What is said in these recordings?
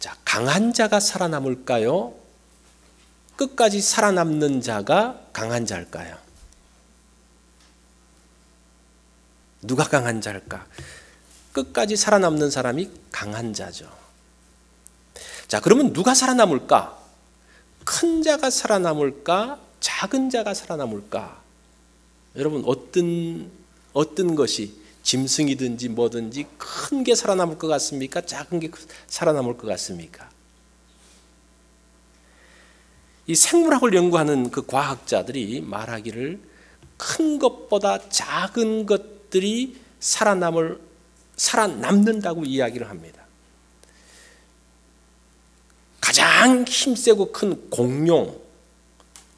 자, 강한 자가 살아남을까요? 끝까지 살아남는 자가 강한 자일까요? 누가 강한 자일까? 끝까지 살아남는 사람이 강한 자죠. 자, 그러면 누가 살아남을까? 큰 자가 살아남을까? 작은 자가 살아남을까? 여러분, 어떤 것이 짐승이든지 뭐든지 큰 게 살아남을 것 같습니까? 작은 게 살아남을 것 같습니까? 이 생물학을 연구하는 그 과학자들이 말하기를 큰 것보다 작은 것들이 살아남는다고 이야기를 합니다. 가장 힘세고 큰 공룡,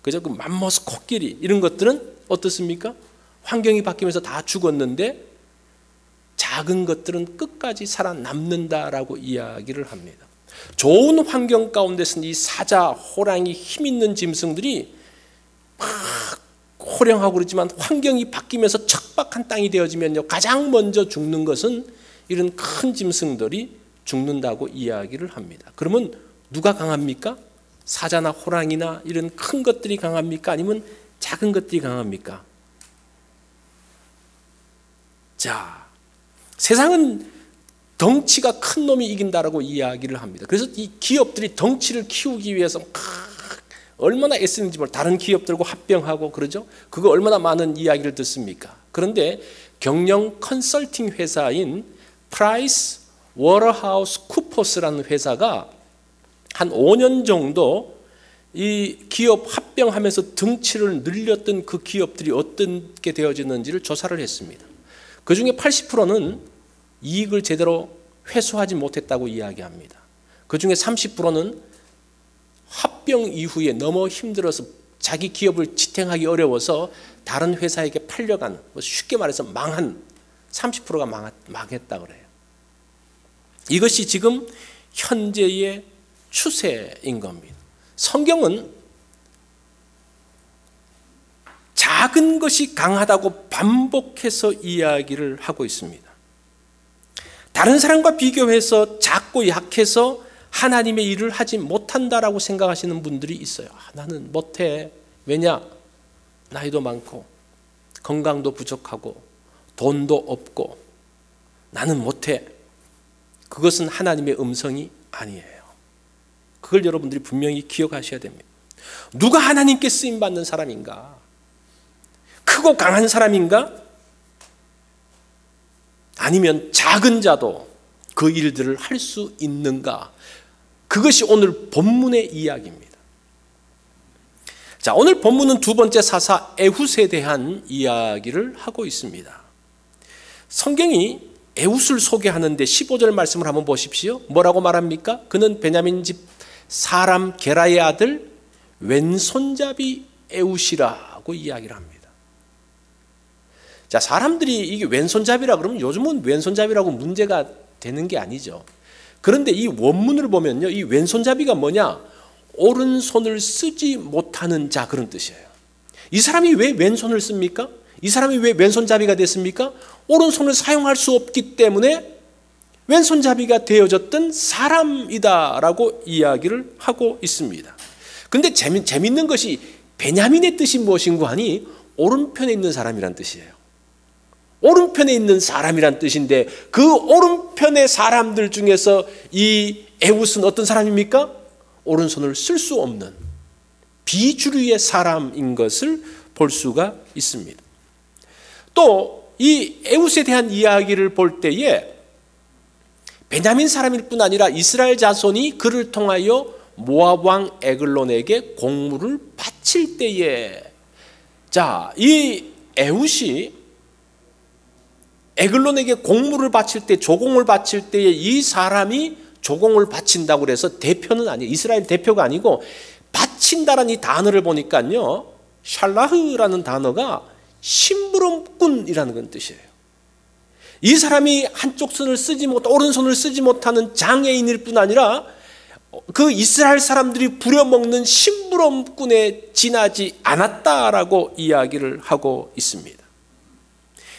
그저 그 맘모스 코끼리 이런 것들은 어떻습니까? 환경이 바뀌면서 다 죽었는데 작은 것들은 끝까지 살아남는다라고 이야기를 합니다. 좋은 환경 가운데서는 이 사자, 호랑이, 힘 있는 짐승들이 막 호령하고 그러지만 환경이 바뀌면서 척박한 땅이 되어지면요, 가장 먼저 죽는 것은 이런 큰 짐승들이 죽는다고 이야기를 합니다. 그러면 누가 강합니까? 사자나 호랑이나 이런 큰 것들이 강합니까? 아니면 작은 것들이 강합니까? 자, 세상은 덩치가 큰 놈이 이긴다라고 이야기를 합니다. 그래서 이 기업들이 덩치를 키우기 위해서 얼마나 애쓰는지 몰라. 다른 기업들과 합병하고 그러죠. 그거 얼마나 많은 이야기를 듣습니까? 그런데 경영 컨설팅 회사인 프라이스 워터하우스 쿠퍼스라는 회사가 한 5년 정도 이 기업 합병하면서 덩치를 늘렸던 그 기업들이 어떻게 되어지는지를 조사를 했습니다. 그 중에 80%는 이익을 제대로 회수하지 못했다고 이야기합니다. 그 중에 30%는 합병 이후에 너무 힘들어서 자기 기업을 지탱하기 어려워서 다른 회사에게 팔려간, 쉽게 말해서 망한 30%가 망했다 그래요. 이것이 지금 현재의 추세인 겁니다. 성경은 작은 것이 강하다고 반복해서 이야기를 하고 있습니다. 다른 사람과 비교해서 작고 약해서 하나님의 일을 하지 못한다라고 생각하시는 분들이 있어요. 나는 못해. 왜냐? 나이도 많고 건강도 부족하고 돈도 없고 나는 못해. 그것은 하나님의 음성이 아니에요. 그걸 여러분들이 분명히 기억하셔야 됩니다. 누가 하나님께 쓰임받는 사람인가? 크고 강한 사람인가? 아니면 작은 자도 그 일들을 할 수 있는가? 그것이 오늘 본문의 이야기입니다. 자, 오늘 본문은 두 번째 사사 에훗에 대한 이야기를 하고 있습니다. 성경이 에훗을 소개하는데 15절 말씀을 한번 보십시오. 뭐라고 말합니까? 그는 베냐민 집 사람 게라의 아들 왼손잡이 에훗이라고 이야기를 합니다. 자, 사람들이 이게 왼손잡이라 그러면 요즘은 왼손잡이라고 문제가 되는 게 아니죠. 그런데 이 원문을 보면요, 이 왼손잡이가 뭐냐? 오른손을 쓰지 못하는 자, 그런 뜻이에요. 이 사람이 왜 왼손을 씁니까? 이 사람이 왜 왼손잡이가 됐습니까? 오른손을 사용할 수 없기 때문에 왼손잡이가 되어졌던 사람이다라고 이야기를 하고 있습니다. 그런데 재밌는 것이 베냐민의 뜻이 무엇인고 하니 오른편에 있는 사람이란 뜻이에요. 오른편에 있는 사람이란 뜻인데 그 오른편의 사람들 중에서 이 에훗은 어떤 사람입니까? 오른손을 쓸 수 없는 비주류의 사람인 것을 볼 수가 있습니다. 또 이 에훗에 대한 이야기를 볼 때에 베냐민 사람일 뿐 아니라 이스라엘 자손이 그를 통하여 모압 왕 에글론에게 공물을 바칠 때에, 자, 이 에훗이 에글론에게 공물을 바칠 때, 조공을 바칠 때에 이 사람이 조공을 바친다고 그래서 대표는 아니에요. 이스라엘 대표가 아니고 바친다라는 이 단어를 보니까요, 샬라흐라는 단어가 심부름꾼이라는 건 뜻이에요. 이 사람이 한쪽 손을 쓰지 못, 오른손을 쓰지 못하는 장애인일 뿐 아니라 그 이스라엘 사람들이 부려먹는 심부름꾼에 지나지 않았다라고 이야기를 하고 있습니다.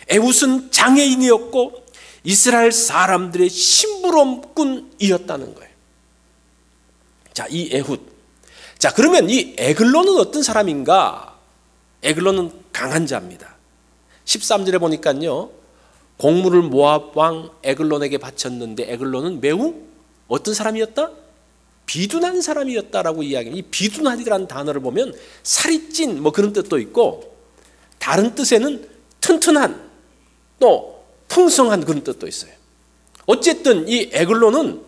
에훗은 장애인이었고 이스라엘 사람들의 심부름꾼이었다는 거예요. 자, 이 에훗. 자, 그러면 이 에글론은 어떤 사람인가? 에글론은 강한 자입니다. 13절에 보니까요, 곡물을 모압 왕 에글론에게 바쳤는데 에글론은 매우 어떤 사람이었다? 비둔한 사람이었다라고 이야기합니다. 이 비둔하리라는 단어를 보면 살이 찐 뭐 그런 뜻도 있고, 다른 뜻에는 튼튼한, 또 풍성한 그런 뜻도 있어요. 어쨌든 이 에글론은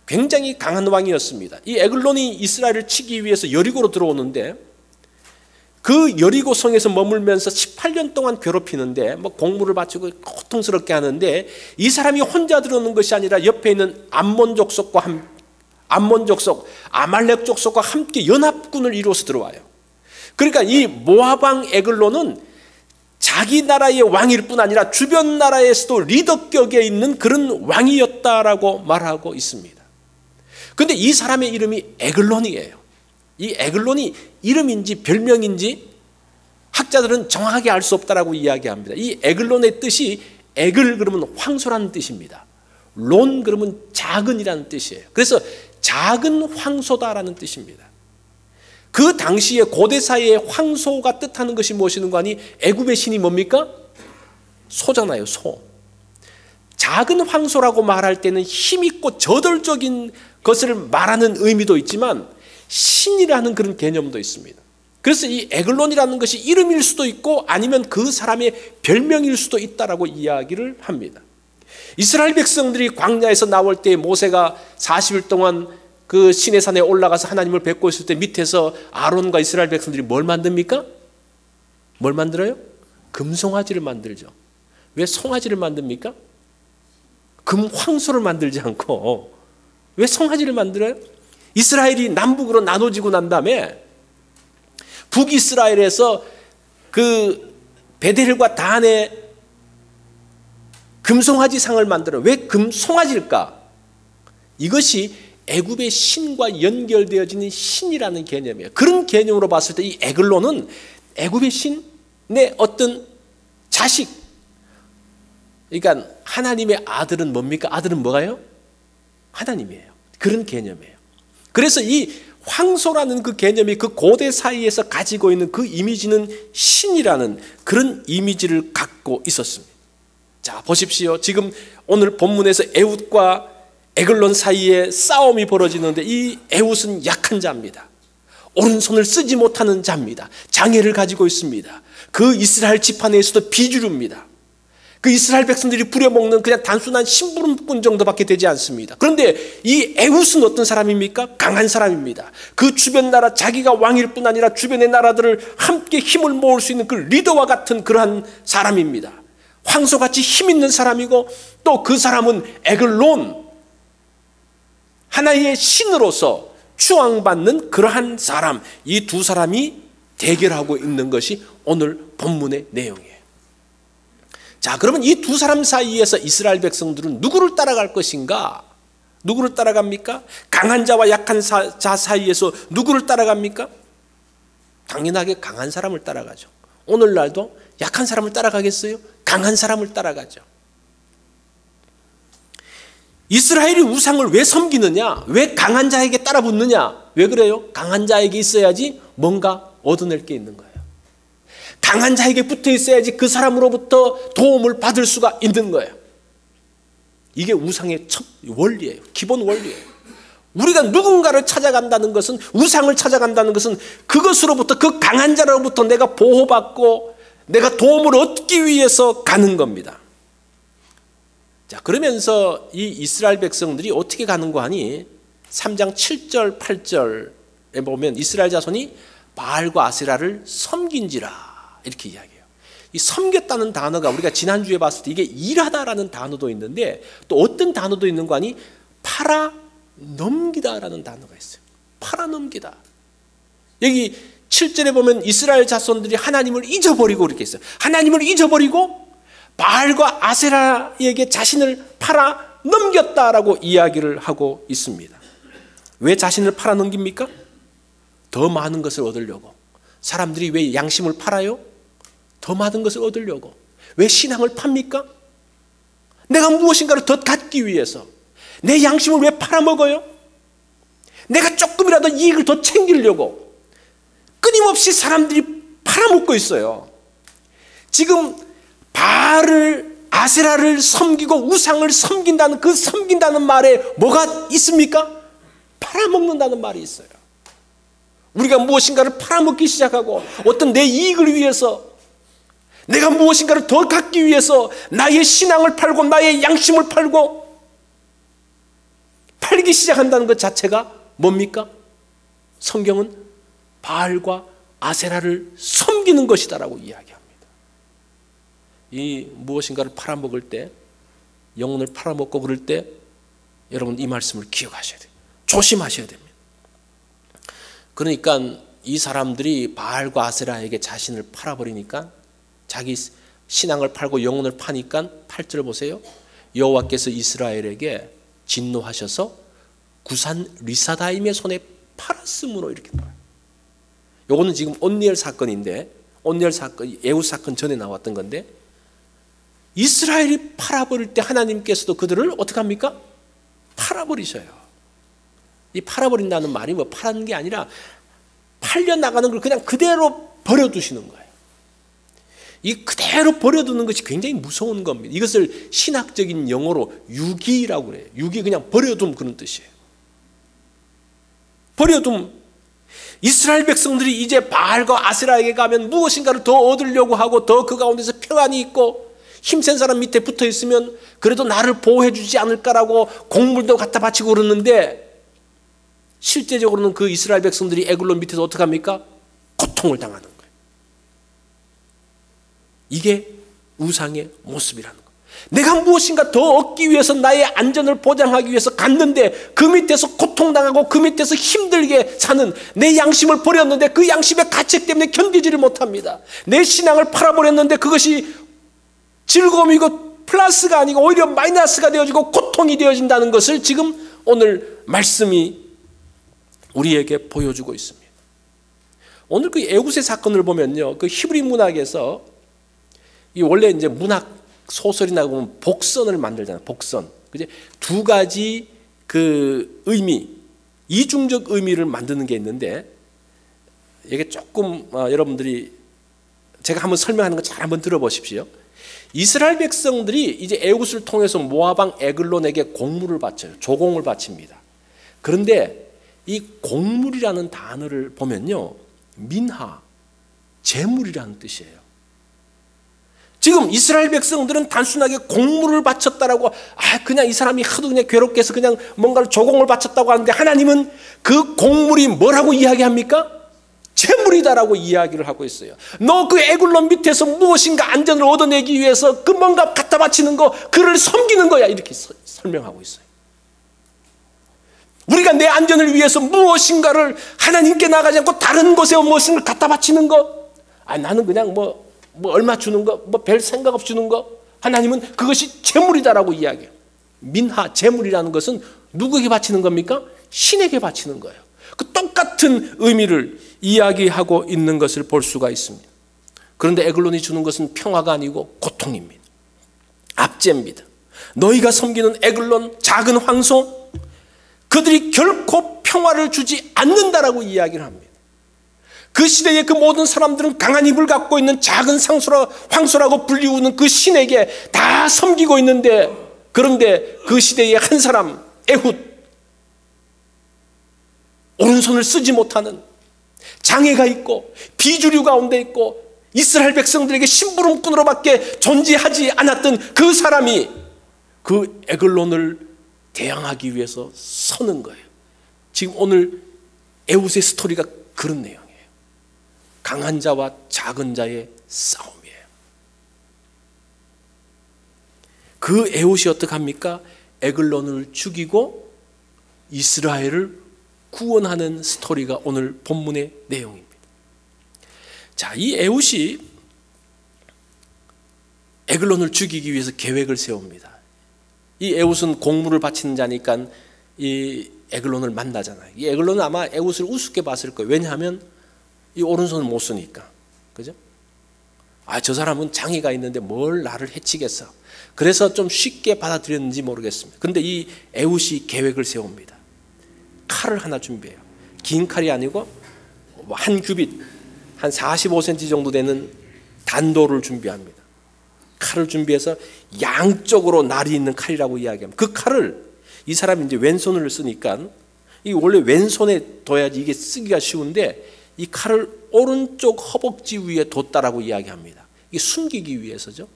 굉장히 강한 왕이었습니다. 이 에글론이 이스라엘을 치기 위해서 여리고로 들어오는데, 그 여리고 성에서 머물면서 18년 동안 괴롭히는데, 뭐 곡물을 바치고 고통스럽게 하는데, 이 사람이 혼자 들어오는 것이 아니라 옆에 있는 암몬 족속과 아말렉 족속과 함께 연합군을 이루어서 들어와요. 그러니까 이 모압 왕 에글론은 자기 나라의 왕일 뿐 아니라 주변 나라에서도 리더격에 있는 그런 왕이었다라고 말하고 있습니다. 그런데 이 사람의 이름이 에글론이에요. 이 에글론이 이름인지 별명인지 학자들은 정확하게 알 수 없다라고 이야기합니다. 이 에글론의 뜻이, 에글 그러면 황소라는 뜻입니다. 론 그러면 작은이라는 뜻이에요. 그래서 작은 황소다라는 뜻입니다. 그 당시에 고대 사이에 황소가 뜻하는 것이 무엇이는 거 아니? 애굽의 신이 뭡니까? 소잖아요, 소. 작은 황소라고 말할 때는 힘있고 저돌적인 것을 말하는 의미도 있지만 신이라는 그런 개념도 있습니다. 그래서 이 에글론이라는 것이 이름일 수도 있고 아니면 그 사람의 별명일 수도 있다라고 이야기를 합니다. 이스라엘 백성들이 광야에서 나올 때 모세가 40일 동안 그 시내산에 올라가서 하나님을 뵙고 있을 때 밑에서 아론과 이스라엘 백성들이 뭘 만듭니까? 뭘 만들어요? 금송아지를 만들죠. 왜 송아지를 만듭니까? 금황소를 만들지 않고 왜 송아지를 만들어요? 이스라엘이 남북으로 나눠지고 난 다음에 북이스라엘에서 그 베델과 단에 금송아지 상을 만들어요. 왜 금송아지일까? 이것이 애굽의 신과 연결되어지는 신이라는 개념이에요. 그런 개념으로 봤을 때 이 에글론은 애굽의 신의 어떤 자식, 그러니까 하나님의 아들은 뭡니까? 아들은 뭐가요? 하나님이에요. 그런 개념이에요. 그래서 이 황소라는 그 개념이 그 고대 사이에서 가지고 있는 그 이미지는 신이라는 그런 이미지를 갖고 있었습니다. 자, 보십시오. 지금 오늘 본문에서 에훗과 에글론 사이에 싸움이 벌어지는데 이 에훗은 약한 자입니다. 오른손을 쓰지 못하는 자입니다. 장애를 가지고 있습니다. 그 이스라엘 지파내에서도 비주류입니다. 그 이스라엘 백성들이 부려먹는 그냥 단순한 심부름꾼 정도밖에 되지 않습니다. 그런데 이 에훗은 어떤 사람입니까? 강한 사람입니다. 그 주변 나라, 자기가 왕일 뿐 아니라 주변의 나라들을 함께 힘을 모을 수 있는 그 리더와 같은 그러한 사람입니다. 황소같이 힘 있는 사람이고 또 그 사람은 에글론, 하나의 신으로서 추앙받는 그러한 사람, 이 두 사람이 대결하고 있는 것이 오늘 본문의 내용이에요. 자, 그러면 이 두 사람 사이에서 이스라엘 백성들은 누구를 따라갈 것인가? 누구를 따라갑니까? 강한 자와 약한 자 사이에서 누구를 따라갑니까? 당연하게 강한 사람을 따라가죠. 오늘날도 약한 사람을 따라가겠어요? 강한 사람을 따라가죠. 이스라엘이 우상을 왜 섬기느냐? 왜 강한 자에게 따라 붙느냐? 왜 그래요? 강한 자에게 있어야지 뭔가 얻어낼 게 있는 거예요. 강한 자에게 붙어 있어야지 그 사람으로부터 도움을 받을 수가 있는 거예요. 이게 우상의 첫 원리예요. 기본 원리예요. 우리가 누군가를 찾아간다는 것은, 우상을 찾아간다는 것은 그것으로부터, 그 강한 자로부터 내가 보호받고 내가 도움을 얻기 위해서 가는 겁니다. 자, 그러면서 이 이스라엘 백성들이 어떻게 가는 거 하니? 3장 7절 8절에 보면 이스라엘 자손이 바알과 아세라를 섬긴지라 이렇게 이야기해요. 이 섬겼다는 단어가 우리가 지난주에 봤을 때 이게 일하다라는 단어도 있는데 또 어떤 단어도 있는 거 아니? 팔아넘기다라는 단어가 있어요. 팔아넘기다. 여기 7절에 보면 이스라엘 자손들이 하나님을 잊어버리고 이렇게 있어요. 하나님을 잊어버리고 바알과 아세라에게 자신을 팔아 넘겼다라고 이야기를 하고 있습니다. 왜 자신을 팔아 넘깁니까? 더 많은 것을 얻으려고. 사람들이 왜 양심을 팔아요? 더 많은 것을 얻으려고. 왜 신앙을 팝니까? 내가 무엇인가를 더 갖기 위해서. 내 양심을 왜 팔아먹어요? 내가 조금이라도 이익을 더 챙기려고 끊임없이 사람들이 팔아먹고 있어요. 지금 바알을, 아세라를 섬기고 우상을 섬긴다는 그 섬긴다는 말에 뭐가 있습니까? 팔아먹는다는 말이 있어요. 우리가 무엇인가를 팔아먹기 시작하고 어떤 내 이익을 위해서, 내가 무엇인가를 더 갖기 위해서 나의 신앙을 팔고 나의 양심을 팔고 팔기 시작한다는 것 자체가 뭡니까? 성경은 바알과 아세라를 섬기는 것이다라고 이야기합니다. 이 무엇인가를 팔아먹을 때, 영혼을 팔아먹고 그럴 때 여러분 이 말씀을 기억하셔야 돼요. 조심하셔야 됩니다. 그러니까 이 사람들이 바알과 아세라에게 자신을 팔아버리니까, 자기 신앙을 팔고 영혼을 파니까 8절 보세요. 여호와께서 이스라엘에게 진노하셔서 구산 리사다임의 손에 팔았으므로 이렇게 나와요. 요거는 지금 온니엘 사건인데, 온니엘 사건, 에훗 사건 전에 나왔던 건데, 이스라엘이 팔아버릴 때 하나님께서도 그들을 어떻게 합니까? 팔아버리셔요. 이 팔아버린다는 말이 뭐 파는 게 아니라 팔려나가는 걸 그냥 그대로 버려두시는 거예요. 이 그대로 버려두는 것이 굉장히 무서운 겁니다. 이것을 신학적인 용어로 유기라고 그래요. 유기, 그냥 버려둠, 그런 뜻이에요. 버려둠. 이스라엘 백성들이 이제 바알과 아세라에게 가면 무엇인가를 더 얻으려고 하고 더 그 가운데서 평안이 있고 힘센 사람 밑에 붙어 있으면 그래도 나를 보호해 주지 않을까라고 곡물도 갖다 바치고 그러는데, 실제적으로는 그 이스라엘 백성들이 에글론 밑에서 어떻게 합니까? 고통을 당하는 거예요. 이게 우상의 모습이라는 거예요. 내가 무엇인가 더 얻기 위해서, 나의 안전을 보장하기 위해서 갔는데 그 밑에서 고통당하고 그 밑에서 힘들게 사는, 내 양심을 버렸는데 그 양심의 가책 때문에 견디지를 못합니다. 내 신앙을 팔아버렸는데 그것이 즐거움이고 플러스가 아니고 오히려 마이너스가 되어지고 고통이 되어진다는 것을 지금 오늘 말씀이 우리에게 보여주고 있습니다. 오늘 그 에훗의 사건을 보면요, 그 히브리 문학에서 이 원래 이제 문학 소설이나 보면 복선을 만들잖아요. 복선. 그제 두 가지 그 의미, 이중적 의미를 만드는 게 있는데, 이게 조금 여러분들이 제가 한번 설명하는 거 잘 한번 들어보십시오. 이스라엘 백성들이 이제 에훗을 통해서 모압왕 에글론에게 공물을 바쳐요. 조공을 바칩니다. 그런데 이 공물이라는 단어를 보면요, 민하, 재물이라는 뜻이에요. 지금 이스라엘 백성들은 단순하게 공물을 바쳤다라고, 그냥 이 사람이 하도 그냥 괴롭게 해서 그냥 뭔가를 조공을 바쳤다고 하는데, 하나님은 그 공물이 뭐라고 이야기합니까? 재물이다라고 이야기를 하고 있어요. 너 그 에글론 밑에서 무엇인가 안전을 얻어내기 위해서 그 뭔가 갖다 바치는 거, 그를 섬기는 거야, 이렇게 설명하고 있어요. 우리가 내 안전을 위해서 무엇인가를 하나님께 나가지 않고 다른 곳에 무엇인가를 갖다 바치는 거, 나는 그냥 뭐 얼마 주는 거, 뭐 별 생각 없이 주는 거, 하나님은 그것이 재물이다라고 이야기해요. 민하, 재물이라는 것은 누구에게 바치는 겁니까? 신에게 바치는 거예요. 그 똑같은 의미를 이야기하고 있는 것을 볼 수가 있습니다. 그런데 에글론이 주는 것은 평화가 아니고 고통입니다. 압제입니다. 너희가 섬기는 에글론, 작은 황소, 그들이 결코 평화를 주지 않는다라고 이야기를 합니다. 그 시대의 그 모든 사람들은 강한 입을 갖고 있는 작은 황소라고 불리우는 그 신에게 다 섬기고 있는데, 그런데 그 시대의 한 사람, 에훗, 오른손을 쓰지 못하는, 장애가 있고 비주류 가운데 있고 이스라엘 백성들에게 심부름꾼으로밖에 존재하지 않았던 그 사람이 그 에글론을 대항하기 위해서 서는 거예요. 지금 오늘 에훗의 스토리가 그런 내용이에요. 강한 자와 작은 자의 싸움이에요. 그 에훗이 어떻게 합니까? 에글론을 죽이고 이스라엘을 구원하는 스토리가 오늘 본문의 내용입니다. 자, 이 에훗이 에글론을 죽이기 위해서 계획을 세웁니다. 이 에훗은 공물을 바치는 자니까 이 에글론을 만나잖아요. 이 에글론은 아마 에훗을 우습게 봤을 거예요. 왜냐하면 이 오른손을 못 쓰니까. 그죠? 저 사람은 장애가 있는데 뭘 나를 해치겠어. 그래서 좀 쉽게 받아들였는지 모르겠습니다. 그런데 이 에훗이 계획을 세웁니다. 칼을 하나 준비해요. 긴 칼이 아니고 한 규빗, 한 45cm 정도 되는 단도를 준비합니다. 칼을 준비해서 양쪽으로 날이 있는 칼이라고 이야기합니다. 그 칼을 이 사람이 이제 왼손을 쓰니까 이 원래 왼손에 둬야지 이게 쓰기가 쉬운데 이 칼을 오른쪽 허벅지 위에 뒀다라고 이야기합니다. 이게 숨기기 위해서죠.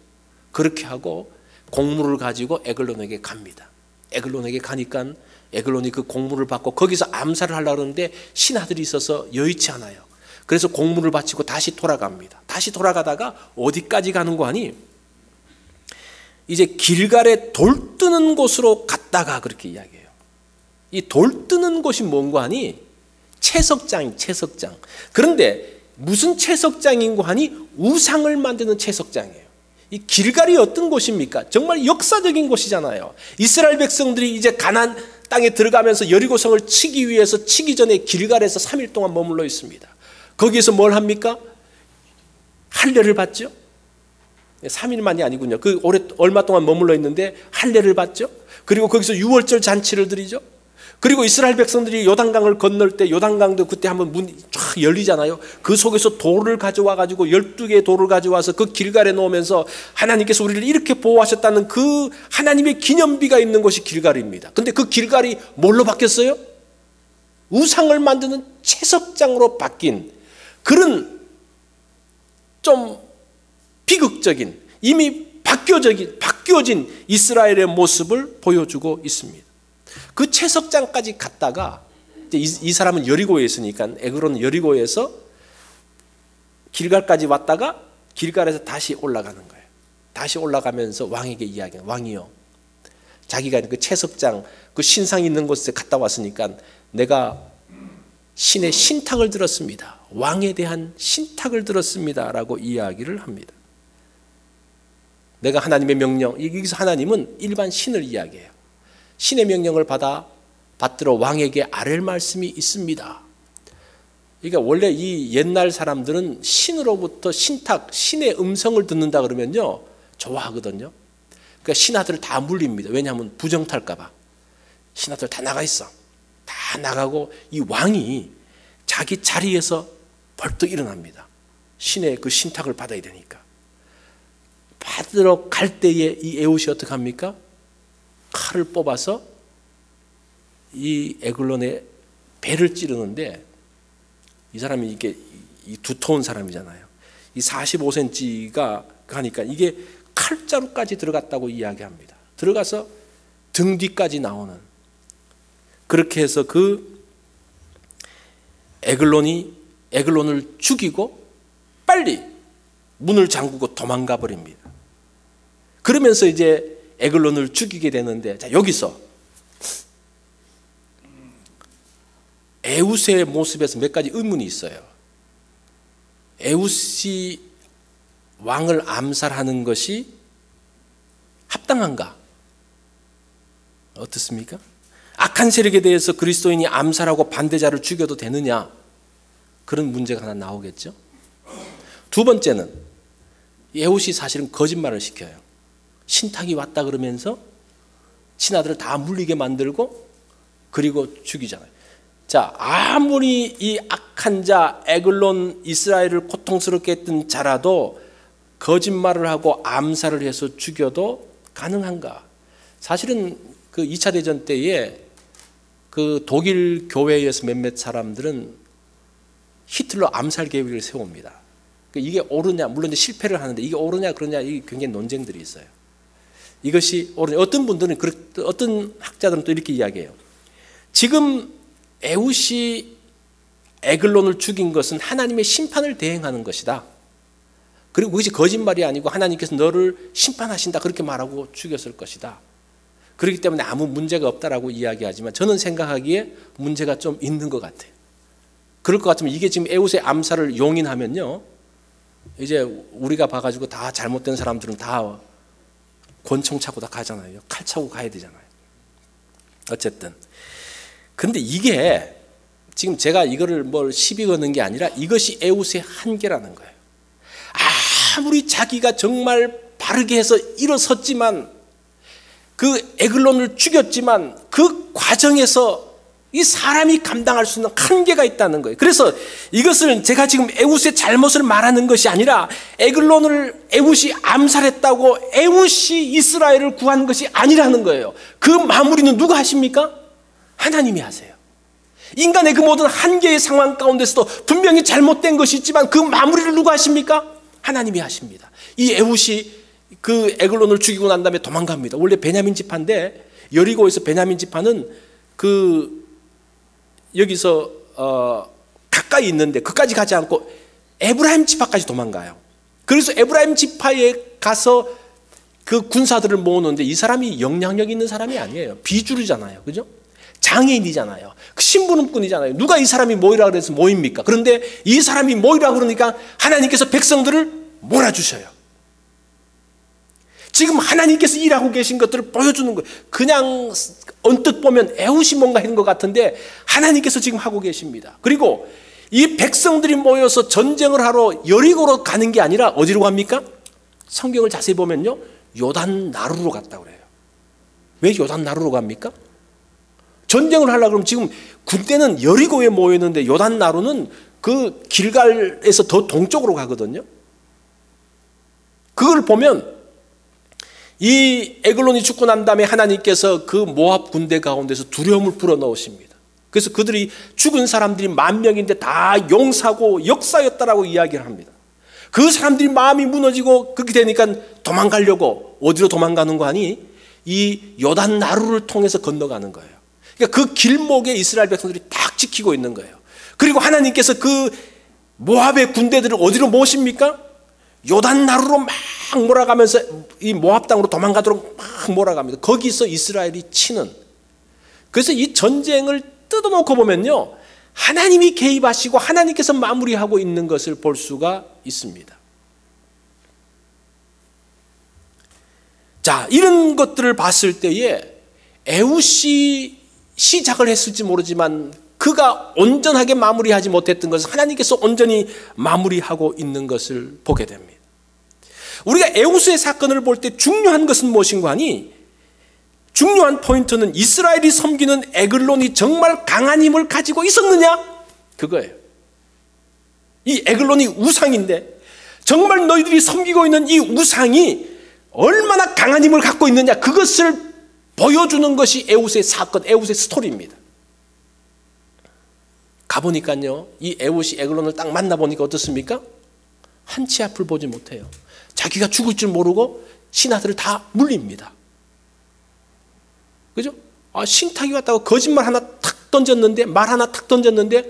그렇게 하고 공물을 가지고 에글론에게 갑니다. 에글론에게 가니까 에글론이 그 공물을 받고 거기서 암살을 하려고 하는데 신하들이 있어서 여의치 않아요. 그래서 공물을 바치고 다시 돌아갑니다. 다시 돌아가다가 어디까지 가는 거 아니? 이제 길갈에 돌 뜨는 곳으로 갔다가 그렇게 이야기해요. 이 돌 뜨는 곳이 뭔고 하니? 채석장이 채석장. 그런데 무슨 채석장인고 하니? 우상을 만드는 채석장이에요. 이 길갈이 어떤 곳입니까? 정말 역사적인 곳이잖아요. 이스라엘 백성들이 이제 가나안 땅에 들어가면서 여리고성을 치기 위해서 치기 전에 길갈에서 3일 동안 머물러 있습니다. 거기에서 뭘 합니까? 할례를 받죠. 3일만이 아니군요. 그 얼마 동안 머물러 있는데 할례를 받죠. 그리고 거기서 유월절 잔치를 드리죠. 그리고 이스라엘 백성들이 요단강을 건널 때 요단강도 그때 한번 문이 쫙 열리잖아요. 그 속에서 돌을 가져와 가지고 12개의 돌을 가져와서 그 길갈에 놓으면서 하나님께서 우리를 이렇게 보호하셨다는 그 하나님의 기념비가 있는 곳이 길갈입니다. 근데 그 길갈이 뭘로 바뀌었어요? 우상을 만드는 채석장으로 바뀐 그런 좀 비극적인 이미 바뀌어진 이스라엘의 모습을 보여주고 있습니다. 그 채석장까지 갔다가 이 사람은 여리고에 있으니까 에그론은 여리고에서 길갈까지 왔다가 길갈에서 다시 올라가는 거예요. 다시 올라가면서 왕에게 이야기해요. 왕이요, 자기가 그 채석장 그 신상 있는 곳에 갔다 왔으니까 내가 신의 신탁을 들었습니다. 왕에 대한 신탁을 들었습니다 라고 이야기를 합니다. 내가 하나님의 명령, 여기서 하나님은 일반 신을 이야기해요. 신의 명령을 받들어 왕에게 아랠 말씀이 있습니다. 그러니까 원래 이 옛날 사람들은 신으로부터 신탁, 신의 음성을 듣는다 그러면요 좋아하거든요. 그러니까 신하들을 다 물립니다. 왜냐하면 부정탈까 봐. 신하들 다 나가 있어. 다 나가고 이 왕이 자기 자리에서 벌떡 일어납니다. 신의 그 신탁을 받아야 되니까. 받으러 갈 때에 이 에훗이 어떻게 합니까? 칼을 뽑아서 이 에글론의 배를 찌르는데 이 사람이 이게 두터운 사람이잖아요. 이 45cm가 가니까 이게 칼자루까지 들어갔다고 이야기합니다. 들어가서 등 뒤까지 나오는 그렇게 해서 그 에글론을 죽이고 빨리 문을 잠그고 도망가 버립니다. 그러면서 이제 에글론을 죽이게 되는데 자 여기서 에훗의 모습에서 몇 가지 의문이 있어요. 에훗이 왕을 암살하는 것이 합당한가? 어떻습니까? 악한 세력에 대해서 그리스도인이 암살하고 반대자를 죽여도 되느냐? 그런 문제가 하나 나오겠죠. 두 번째는 에훗이 사실은 거짓말을 시켜요. 신탁이 왔다 그러면서 신하들을 다 물리게 만들고 그리고 죽이잖아요. 자, 아무리 이 악한 자 에글론 이스라엘을 고통스럽게 했던 자라도 거짓말을 하고 암살을 해서 죽여도 가능한가? 사실은 그 2차 대전 때에 그 독일 교회에서 몇몇 사람들은 히틀러 암살 계획을 세웁니다. 이게 옳으냐, 물론 이제 실패를 하는데 이게 옳으냐 그러냐 이게 굉장히 논쟁들이 있어요. 이것이 옳으냐. 어떤 분들은 어떤 학자들은 또 이렇게 이야기해요. 지금 에훗이 에글론을 죽인 것은 하나님의 심판을 대행하는 것이다. 그리고 그것이 거짓말이 아니고 하나님께서 너를 심판하신다 그렇게 말하고 죽였을 것이다. 그렇기 때문에 아무 문제가 없다라고 이야기하지만 저는 생각하기에 문제가 좀 있는 것 같아요. 그럴 것 같으면 이게 지금 에훗의 암살을 용인하면요 이제 우리가 봐가지고 다 잘못된 사람들은 다 권총 차고 다 가잖아요. 칼 차고 가야 되잖아요. 어쨌든 근데 이게 지금 제가 이거를 뭘 시비 거는 게 아니라 이것이 에훗의 한계라는 거예요. 아무리 자기가 정말 바르게 해서 일어섰지만 그 에글론을 죽였지만 그 과정에서 이 사람이 감당할 수 있는 한계가 있다는 거예요. 그래서 이것을 제가 지금 에웃의 잘못을 말하는 것이 아니라 에글론을 에웃이 암살했다고 에웃이 이스라엘을 구한 것이 아니라는 거예요. 그 마무리는 누가 하십니까? 하나님이 하세요. 인간의 그 모든 한계의 상황 가운데서도 분명히 잘못된 것이 있지만 그 마무리를 누가 하십니까? 하나님이 하십니다. 이 에웃이 그 에글론을 죽이고 난 다음에 도망갑니다. 원래 베냐민 지파인데 여리고에서 베냐민 지파는 여기서 가까이 있는데 그까지 가지 않고 에브라임 지파까지 도망가요. 그래서 에브라임 지파에 가서 그 군사들을 모으는데 이 사람이 영향력 있는 사람이 아니에요. 비주류잖아요. 그죠? 장애인이잖아요. 신부름꾼이잖아요. 누가 이 사람이 모이라 그래서 모입니까? 그런데 이 사람이 모이라 그러니까 하나님께서 백성들을 몰아주셔요. 지금 하나님께서 일하고 계신 것들을 보여주는 거예요. 그냥 언뜻 보면 에웃이 뭔가 하는 것 같은데 하나님께서 지금 하고 계십니다. 그리고 이 백성들이 모여서 전쟁을 하러 여리고로 가는 게 아니라 어디로 갑니까? 성경을 자세히 보면요, 요단 나루로 갔다고 그래요. 왜 요단 나루로 갑니까? 전쟁을 하려고 그러면 지금 군대는 여리고에 모였는데 요단 나루는 그 길갈에서 더 동쪽으로 가거든요. 그걸 보면 이 에글론이 죽고 난 다음에 하나님께서 그 모압 군대 가운데서 두려움을 불어넣으십니다. 그래서 그들이 죽은 사람들이 10,000명인데 다 용사고 역사였다라고 이야기를 합니다. 그 사람들이 마음이 무너지고 그렇게 되니까 도망가려고 어디로 도망가는 거 아니? 이 요단 나루를 통해서 건너가는 거예요. 그러니까 그 길목에 이스라엘 백성들이 딱 지키고 있는 거예요. 그리고 하나님께서 그 모압의 군대들을 어디로 모십니까? 요단 나루로 막 몰아가면서 이 모압 땅으로 도망가도록 막 몰아갑니다. 거기서 이스라엘이 치는. 그래서 이 전쟁을 뜯어놓고 보면요, 하나님이 개입하시고 하나님께서 마무리하고 있는 것을 볼 수가 있습니다. 자, 이런 것들을 봤을 때에 에웃이 시작을 했을지 모르지만 그가 온전하게 마무리하지 못했던 것은 하나님께서 온전히 마무리하고 있는 것을 보게 됩니다. 우리가 에웃의 사건을 볼 때 중요한 것은 무엇인가 하니, 중요한 포인트는 이스라엘이 섬기는 에글론이 정말 강한 힘을 가지고 있었느냐? 그거예요. 이 에글론이 우상인데 정말 너희들이 섬기고 있는 이 우상이 얼마나 강한 힘을 갖고 있느냐, 그것을 보여주는 것이 에웃의 사건, 에웃의 스토리입니다. 가보니까요, 이 에웃이 에글론을 딱 만나보니까 어떻습니까? 한 치 앞을 보지 못해요. 자기가 죽을 줄 모르고 신하들을 다 물립니다. 그죠? 신탁이 왔다고 거짓말 하나 탁 던졌는데, 말 하나 탁 던졌는데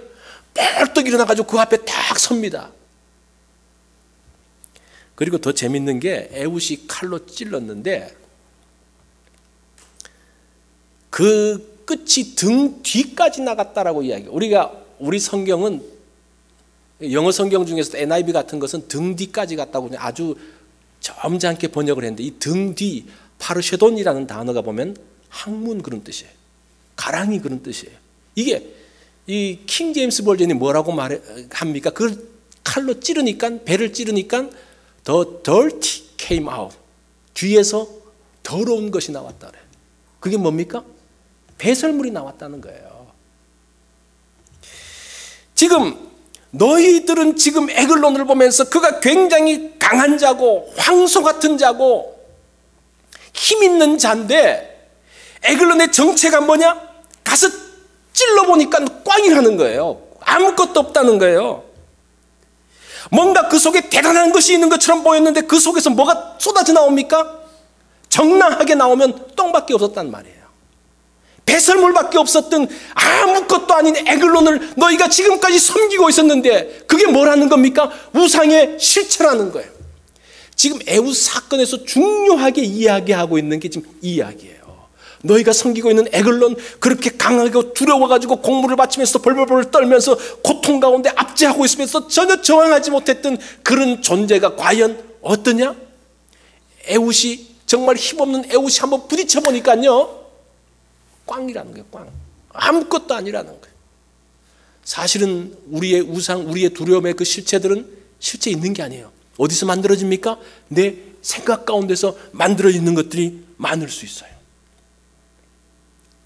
뻘떡 일어나가지고 그 앞에 딱 섭니다. 그리고 더 재밌는 게 에웃이 칼로 찔렀는데 그 끝이 등 뒤까지 나갔다라고 이야기해요. 우리 성경은, 영어 성경 중에서도 NIV 같은 것은 등 뒤까지 갔다고 아주 점잖게 번역을 했는데, 이 등 뒤, 파르쉐돈이라는 단어가 보면 항문 그런 뜻이에요. 가랑이 그런 뜻이에요. 이게 이 킹 제임스 버전이 뭐라고 합니까? 그걸 칼로 찌르니까, 배를 찌르니까 The dirty came out. 뒤에서 더러운 것이 나왔다 그래요. 그게 뭡니까? 배설물이 나왔다는 거예요. 지금 너희들은 지금 에글론을 보면서 그가 굉장히 강한 자고 황소 같은 자고 힘 있는 자인데, 에글론의 정체가 뭐냐? 가서 찔러보니까 꽝이라는 거예요. 아무것도 없다는 거예요. 뭔가 그 속에 대단한 것이 있는 것처럼 보였는데 그 속에서 뭐가 쏟아져 나옵니까? 적나하게 나오면 똥밖에 없었단 말이에요. 배설물밖에 없었던 아무것도 아닌 에글론을 너희가 지금까지 섬기고 있었는데 그게 뭐라는 겁니까? 우상의 실체라는 거예요. 지금 에웃 사건에서 중요하게 이야기하고 있는 게 지금 이 이야기예요. 너희가 섬기고 있는 에글론, 그렇게 강하고 두려워가지고 공물을 바치면서 벌벌벌 떨면서 고통 가운데 압제하고 있으면서 전혀 저항하지 못했던 그런 존재가 과연 어떠냐? 에웃이, 정말 힘없는 에웃이 한번 부딪혀 보니까요, 꽝이라는 거예요. 꽝. 아무것도 아니라는 거예요. 사실은 우리의 우상, 우리의 두려움의 그 실체들은 실제 있는 게 아니에요. 어디서 만들어집니까? 내 생각 가운데서 만들어지는 것들이 많을 수 있어요.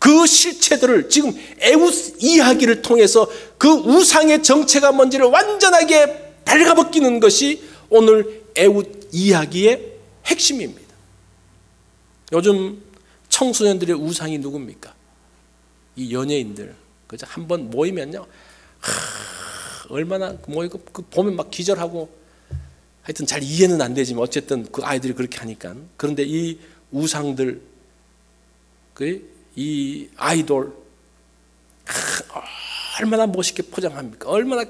그 실체들을 지금 에웃 이야기를 통해서 그 우상의 정체가 뭔지를 완전하게 발가벗기는 것이 오늘 에웃 이야기의 핵심입니다. 요즘 청소년들의 우상이 누굽니까? 이 연예인들. 그죠? 한번 모이면요, 얼마나 모이고 보면 막 기절하고, 하여튼 잘 이해는 안 되지만 어쨌든 그 아이들이 그렇게 하니까. 그런데 이 우상들, 이 아이돌, 얼마나 멋있게 포장합니까? 얼마나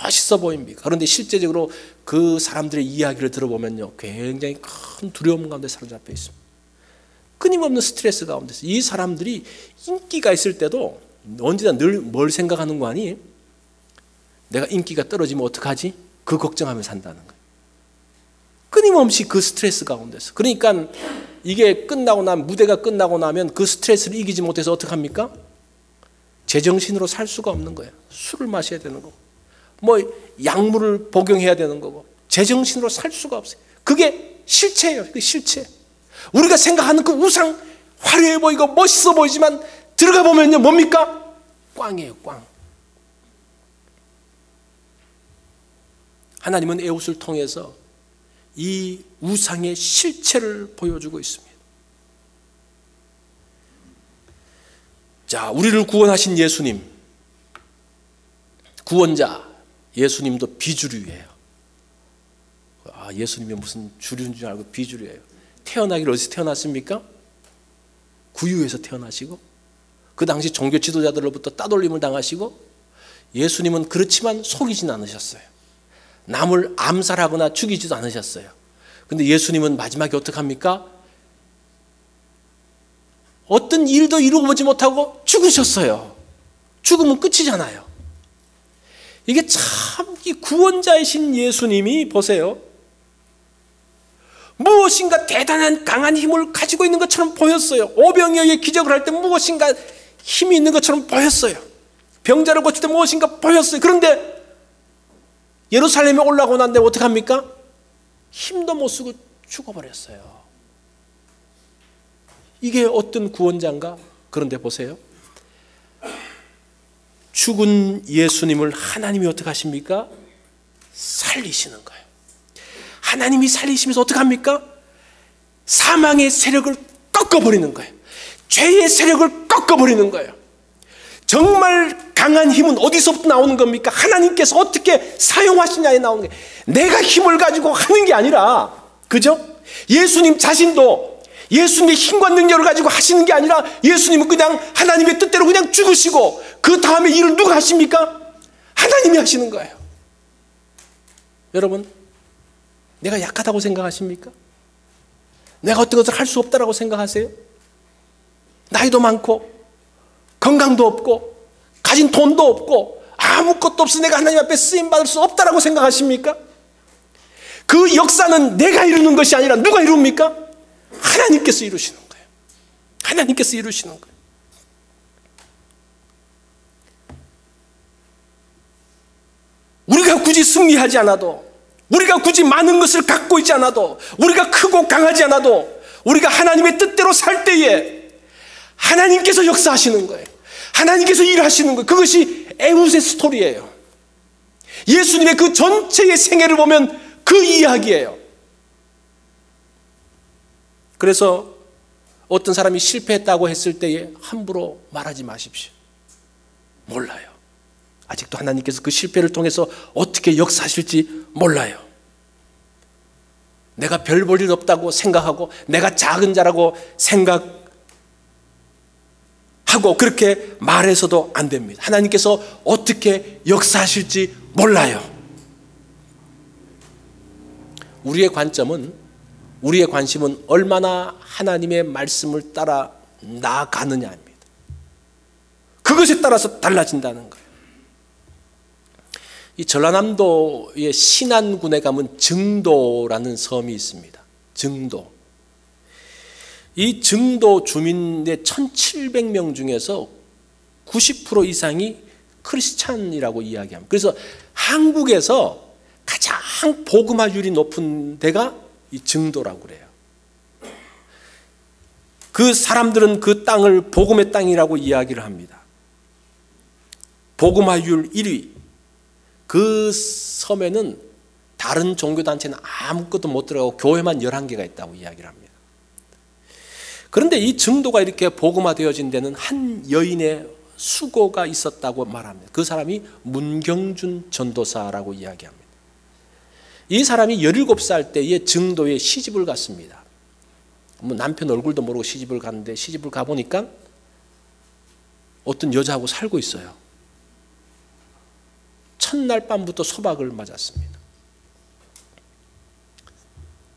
멋있어 보입니까? 그런데 실제적으로 그 사람들의 이야기를 들어보면요, 굉장히 큰 두려움 가운데 사로잡혀 있습니다. 끊임없는 스트레스 가운데서 이 사람들이 인기가 있을 때도 언제나 늘 뭘 생각하는 거 아니? 내가 인기가 떨어지면 어떡하지? 그 걱정하며 산다는 거예요. 끊임없이 그 스트레스 가운데서. 그러니까 이게 끝나고 나면, 무대가 끝나고 나면 그 스트레스를 이기지 못해서 어떡합니까? 제정신으로 살 수가 없는 거예요. 술을 마셔야 되는 거고, 뭐 약물을 복용해야 되는 거고, 제정신으로 살 수가 없어요. 그게 실체예요. 그 실체. 우리가 생각하는 그 우상, 화려해 보이고 멋있어 보이지만 들어가 보면요, 뭡니까? 꽝이에요, 꽝. 하나님은 에웃을 통해서 이 우상의 실체를 보여주고 있습니다. 자, 우리를 구원하신 예수님, 구원자 예수님도 비주류예요. 예수님이 무슨 주류인 줄 알고 비주류예요. 태어나기를 어디서 태어났습니까? 구유에서 태어나시고, 그 당시 종교 지도자들로부터 따돌림을 당하시고, 예수님은 그렇지만 속이진 않으셨어요. 남을 암살하거나 죽이지도 않으셨어요. 근데 예수님은 마지막에 어떡합니까? 어떤 일도 이루고 보지 못하고 죽으셨어요. 죽으면 끝이잖아요. 이게 참, 이 구원자이신 예수님이 보세요, 무엇인가 대단한 강한 힘을 가지고 있는 것처럼 보였어요. 오병이어의 기적을 할 때 무엇인가 힘이 있는 것처럼 보였어요. 병자를 고칠 때 무엇인가 보였어요. 그런데 예루살렘에 올라가고 난 다음에 어떡합니까? 힘도 못 쓰고 죽어버렸어요. 이게 어떤 구원자인가? 그런데 보세요, 죽은 예수님을 하나님이 어떻게 하십니까? 살리시는 거예요. 하나님이 살리시면서 어떻게 합니까? 사망의 세력을 꺾어버리는 거예요. 죄의 세력을 꺾어버리는 거예요. 정말 강한 힘은 어디서부터 나오는 겁니까? 하나님께서 어떻게 사용하시냐에 나오는 거예요. 내가 힘을 가지고 하는 게 아니라, 그죠? 예수님 자신도 예수님의 힘과 능력을 가지고 하시는 게 아니라, 예수님은 그냥 하나님의 뜻대로 그냥 죽으시고, 그 다음에 일을 누가 하십니까? 하나님이 하시는 거예요. 여러분, 내가 약하다고 생각하십니까? 내가 어떤 것을 할 수 없다라고 생각하세요? 나이도 많고 건강도 없고 가진 돈도 없고 아무것도 없어 내가 하나님 앞에 쓰임받을 수 없다라고 생각하십니까? 그 역사는 내가 이루는 것이 아니라 누가 이룹니까? 하나님께서 이루시는 거예요. 하나님께서 이루시는 거예요. 우리가 굳이 승리하지 않아도, 우리가 굳이 많은 것을 갖고 있지 않아도, 우리가 크고 강하지 않아도, 우리가 하나님의 뜻대로 살 때에 하나님께서 역사하시는 거예요. 하나님께서 일하시는 거예요. 그것이 에웃의 스토리예요. 예수님의 그 전체의 생애를 보면 그 이야기예요. 그래서 어떤 사람이 실패했다고 했을 때에 함부로 말하지 마십시오. 몰라요. 아직도 하나님께서 그 실패를 통해서 어떻게 역사하실지 몰라요. 내가 별 볼 일 없다고 생각하고, 내가 작은 자라고 생각하고 그렇게 말해서도 안 됩니다. 하나님께서 어떻게 역사하실지 몰라요. 우리의 관점은, 우리의 관심은 얼마나 하나님의 말씀을 따라 나아가느냐입니다. 그것에 따라서 달라진다는 거예요. 이 전라남도의 신안군에 가면 증도라는 섬이 있습니다. 증도. 이 증도 주민의 1700명 중에서 90% 이상이 크리스찬이라고 이야기합니다. 그래서 한국에서 가장 복음화율이 높은 데가 이 증도라고 그래요. 그 사람들은 그 땅을 복음의 땅이라고 이야기를 합니다. 복음화율 1위. 그 섬에는 다른 종교단체는 아무것도 못 들어가고 교회만 11개가 있다고 이야기를 합니다. 그런데 이 증도가 이렇게 복음화되어진 데는 한 여인의 수고가 있었다고 말합니다. 그 사람이 문경준 전도사라고 이야기합니다. 이 사람이 17살 때에 증도에 시집을 갔습니다. 남편 얼굴도 모르고 시집을 갔는데, 시집을 가보니까 어떤 여자하고 살고 있어요. 첫날 밤부터 소박을 맞았습니다.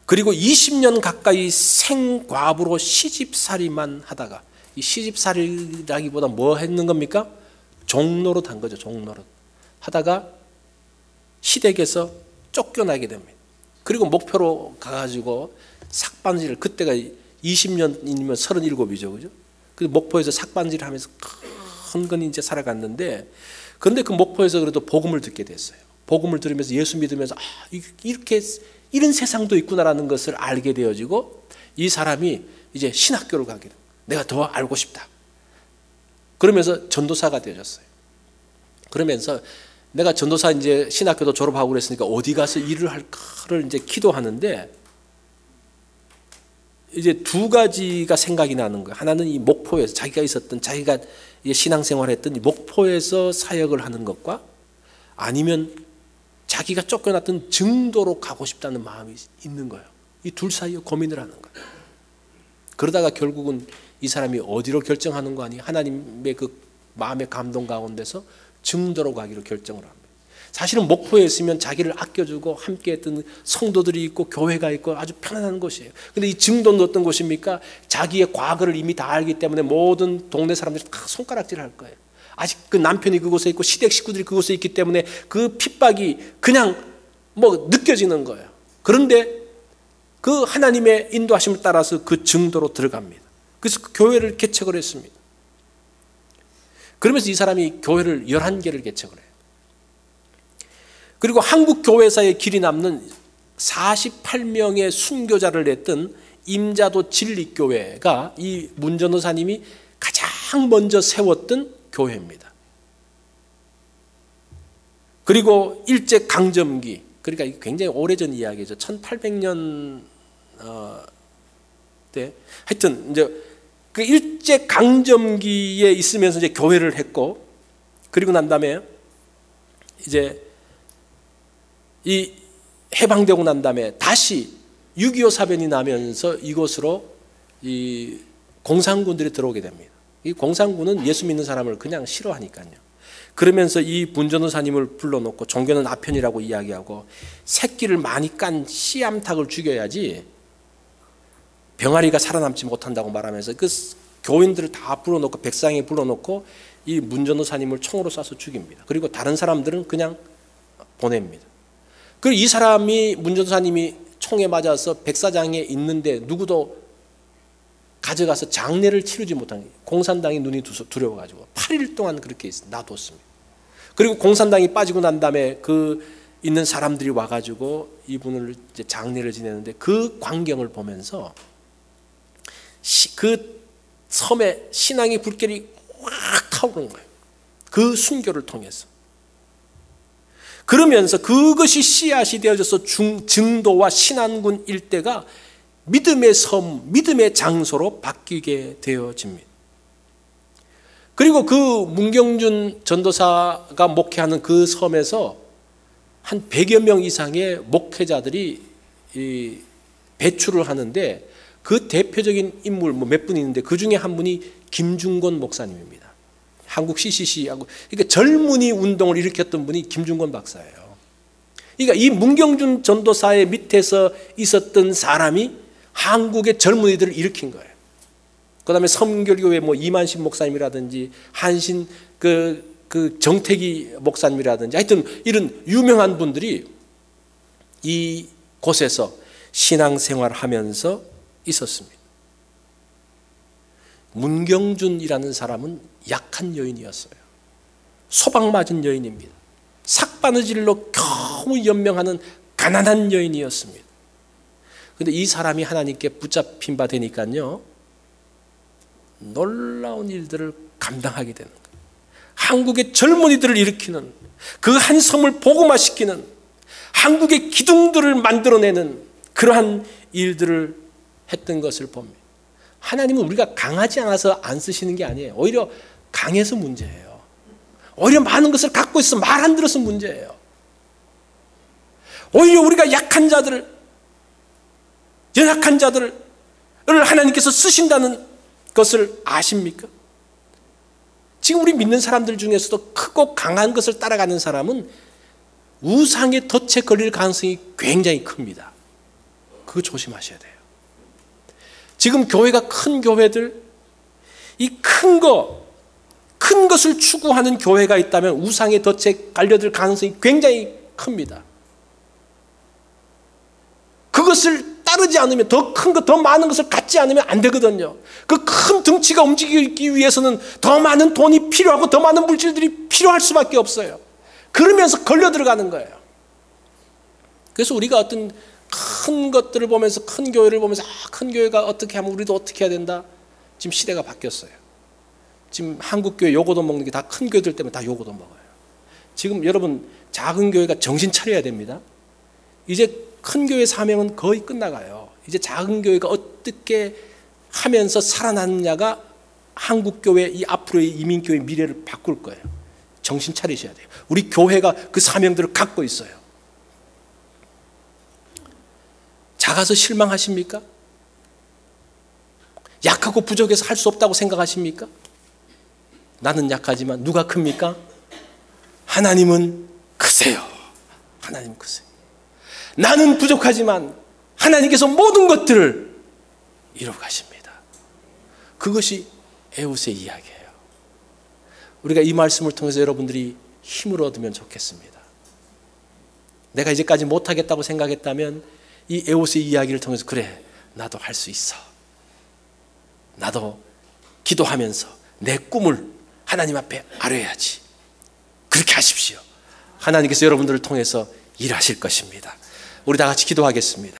그리고 20년 가까이 생과부로 시집살이만 하다가, 이 시집살이라기보다 뭐 했는 겁니까? 종노릇 한 거죠. 종노릇 하다가 시댁에서 쫓겨나게 됩니다. 그리고 목표로 가가지고 삭반지를, 그때가 20년이면 37이죠, 그죠? 그 목포에서 삭반지를 하면서 헌건히 이제 살아갔는데, 그런데 그 목포에서 그래도 복음을 듣게 됐어요. 복음을 들으면서 예수 믿으면서 이렇게 이런 세상도 있구나라는 것을 알게 되어지고, 이 사람이 이제 신학교를 가게 됩니다. 내가 더 알고 싶다. 그러면서 전도사가 되어졌어요. 그러면서 내가 전도사 이제 신학교도 졸업하고 그랬으니까 어디 가서 일을 할까를 이제 기도하는데, 이제 두 가지가 생각이 나는 거예요. 하나는 이 목포에서 자기가 있었던, 자기가 신앙생활했던 이 목포에서 사역을 하는 것과, 아니면 자기가 쫓겨났던 증도로 가고 싶다는 마음이 있는 거예요. 이 둘 사이에 고민을 하는 거예요. 그러다가 결국은 이 사람이 어디로 결정하는 거 아니에요? 하나님의 그 마음의 감동 가운데서 증도로 가기로 결정을 합니다. 사실은 목포에 있으면 자기를 아껴주고 함께 했던 성도들이 있고 교회가 있고 아주 편안한 곳이에요. 그런데 이 증도는 어떤 곳입니까? 자기의 과거를 이미 다 알기 때문에 모든 동네 사람들이 다 손가락질을 할 거예요. 아직 그 남편이 그곳에 있고 시댁 식구들이 그곳에 있기 때문에 그 핍박이 그냥 뭐 느껴지는 거예요. 그런데 그 하나님의 인도하심을 따라서 그 증도로 들어갑니다. 그래서 그 교회를 개척을 했습니다. 그러면서 이 사람이 교회를 11개를 개척을 해요. 그리고 한국 교회사의 길이 남는 48명의 순교자를 냈던 임자도 진리교회가 이 문 전도사님이 가장 먼저 세웠던 교회입니다. 그리고 일제 강점기, 그러니까 굉장히 오래전 이야기죠. 1800년 때 하여튼 이제 그 일제 강점기에 있으면서 이제 교회를 했고, 그리고 난 다음에 이제 이 해방되고 난 다음에 다시 6.25 사변이 나면서 이곳으로 이 공산군들이 들어오게 됩니다. 이 공산군은 예수 믿는 사람을 그냥 싫어하니까요. 그러면서 이 문전도사님을 불러놓고 종교는 아편이라고 이야기하고, 새끼를 많이 깐 씨암탉을 죽여야지 병아리가 살아남지 못한다고 말하면서 그 교인들을 다 불러놓고, 백상에 불러놓고 이 문전도사님을 총으로 쏴서 죽입니다. 그리고 다른 사람들은 그냥 보냅니다. 그리고 이 사람이, 문전도사님이 총에 맞아서 백사장에 있는데 누구도 가져가서 장례를 치르지 못한, 공산당이 눈이 두려워가지고 8일 동안 그렇게 놔뒀습니다. 그리고 공산당이 빠지고 난 다음에 그 있는 사람들이 와가지고 이분을 이제 장례를 지내는데, 그 광경을 보면서 그 섬에 신앙의 불길이 확 타오르는 거예요. 그 순교를 통해서. 그러면서 그것이 씨앗이 되어져서 증도와 신안군 일대가 믿음의 섬, 믿음의 장소로 바뀌게 되어집니다. 그리고 그 문경준 전도사가 목회하는 그 섬에서 한 100여 명 이상의 목회자들이 배출을 하는데, 그 대표적인 인물 몇 분 있는데 그 중에 한 분이 김중권 목사님입니다. 한국 CCC하고, 그러니까 젊은이 운동을 일으켰던 분이 김중권 박사예요. 그러니까 이 문경준 전도사의 밑에서 있었던 사람이 한국의 젊은이들을 일으킨 거예요. 그 다음에 성결교회 뭐 이만식 목사님이라든지 한신 그 정택이 목사님이라든지, 하여튼 이런 유명한 분들이 이 곳에서 신앙생활을 하면서 있었습니다. 문경준이라는 사람은 약한 여인이었어요. 소방 맞은 여인입니다. 삭바느질로 겨우 연명하는 가난한 여인이었습니다. 그런데 이 사람이 하나님께 붙잡힌 바 되니까요, 놀라운 일들을 감당하게 되는 거예요. 한국의 젊은이들을 일으키는, 그 한 섬을 복음화시키는, 한국의 기둥들을 만들어내는 그러한 일들을 했던 것을 봅니다. 하나님은 우리가 강하지 않아서 안 쓰시는 게 아니에요. 오히려 강해서 문제예요. 오히려 많은 것을 갖고 있어 말 안 들어서 문제예요. 오히려 우리가 약한 자들을, 연약한 자들을 하나님께서 쓰신다는 것을 아십니까? 지금 우리 믿는 사람들 중에서도 크고 강한 것을 따라가는 사람은 우상의 덫에 걸릴 가능성이 굉장히 큽니다. 그거 조심하셔야 돼요. 지금 교회가 큰 교회들, 이 큰 것을 추구하는 교회가 있다면 우상의 덫에 깔려들 가능성이 굉장히 큽니다. 그것을 따르지 않으면, 더 큰 것, 더 많은 것을 갖지 않으면 안 되거든요. 그 큰 덩치가 움직이기 위해서는 더 많은 돈이 필요하고 더 많은 물질들이 필요할 수밖에 없어요. 그러면서 걸려 들어가는 거예요. 그래서 우리가 어떤 큰 것들을 보면서, 큰 교회를 보면서, 큰 교회가 어떻게 하면 우리도 어떻게 해야 된다? 지금 시대가 바뀌었어요. 지금 한국 교회 요거도 먹는 게 다 큰 교회들 때문에 다 요거도 먹어요. 지금 여러분, 작은 교회가 정신 차려야 됩니다. 이제 큰 교회 사명은 거의 끝나가요. 이제 작은 교회가 어떻게 하면서 살아남느냐가 한국 교회, 이 앞으로의 이민교회 미래를 바꿀 거예요. 정신 차리셔야 돼요. 우리 교회가 그 사명들을 갖고 있어요. 작아서 실망하십니까? 약하고 부족해서 할 수 없다고 생각하십니까? 나는 약하지만 누가 큽니까? 하나님은 크세요. 하나님 크세요. 나는 부족하지만 하나님께서 모든 것들을 이루어 가십니다. 그것이 에우스의 이야기예요. 우리가 이 말씀을 통해서 여러분들이 힘을 얻으면 좋겠습니다. 내가 이제까지 못하겠다고 생각했다면 이 에우스의 이야기를 통해서, 그래, 나도 할 수 있어. 나도 기도하면서 내 꿈을 하나님 앞에 아뢰야지. 그렇게 하십시오. 하나님께서 여러분들을 통해서 일하실 것입니다. 우리 다 같이 기도하겠습니다.